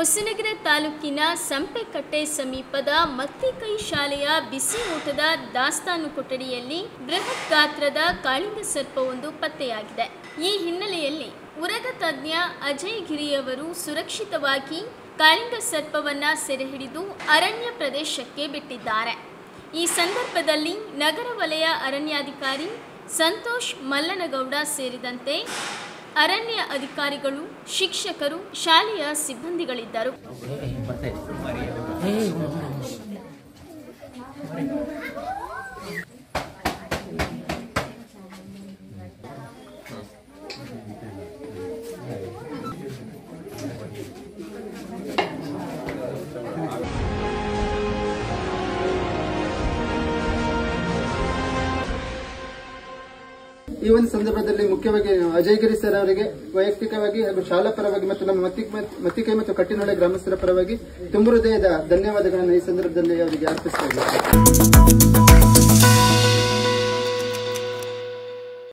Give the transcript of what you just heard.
ಹೊಸನಗರ ತಾಲೂಕಿನ ಸಂಪೆಕಟ್ಟೆ ಸಮೀಪದ ಮತ್ತಿಕೈ ಶಾಲೆಯ ಬಿಸಿ ಊಟದ ದಾಸ್ತಾನು ಕೊಠಡಿಯಲ್ಲಿ ಬೃಹತ್ ಗಾತ್ರದ ಕಾಳಿಂಗ ಸರ್ಪವೊಂದು ಪತ್ತೆಯಾಗಿದೆ. ಈ ಹಿನ್ನೆಲೆಯಲ್ಲಿ ಉರಗ ತಜ್ಞ ಅಜಯ್ ಗಿರಿಯವರು ಸುರಕ್ಷಿತವಾಗಿ ಕಾಳಿಂಗ ಸರ್ಪವನ್ನ ಸೆರೆಹಿಡಿದು ಅರಣ್ಯ ಪ್ರದೇಶಕ್ಕೆ ಬಿಟ್ಟಿದ್ದಾರೆ. ಈ ಸಂದರ್ಭದಲ್ಲಿ ನಗರ ವಲಯ ಅರಣ್ಯಾಧಿಕಾರಿ ಸಂತೋಷ್ ಮಲ್ಲನಗೌಡ ಸೇರಿದಂತೆ ಅರಣ್ಯ ಅಧಿಕಾರಿಗಳು, ಶಿಕ್ಷಕರು, ಶಾಲೆಯ ಸಿಬ್ಬಂದಿಗಳಿದ್ದರು. ಈ ಒಂದು ಸಂದರ್ಭದಲ್ಲಿ ಮುಖ್ಯವಾಗಿ ಅಜಯ್ ಗಿರಿ ಸರ್ ಅವರಿಗೆ ವೈಯಕ್ತಿಕವಾಗಿ ಹಾಗೂ ಶಾಲಾ ಪರವಾಗಿ ಮತ್ತು ನಮ್ಮ ಮತ್ತಿಕೈ ಮತ್ತು ಕಟ್ಟಿನೊಳೆ ಗ್ರಾಮಸ್ಥರ ಪರವಾಗಿ ತುಂಬ ಹೃದಯದ ಧನ್ಯವಾದಗಳನ್ನು ಈ ಸಂದರ್ಭದಲ್ಲಿ ಅವರಿಗೆ ಅರ್ಪಿಸುತ್ತೇವೆ.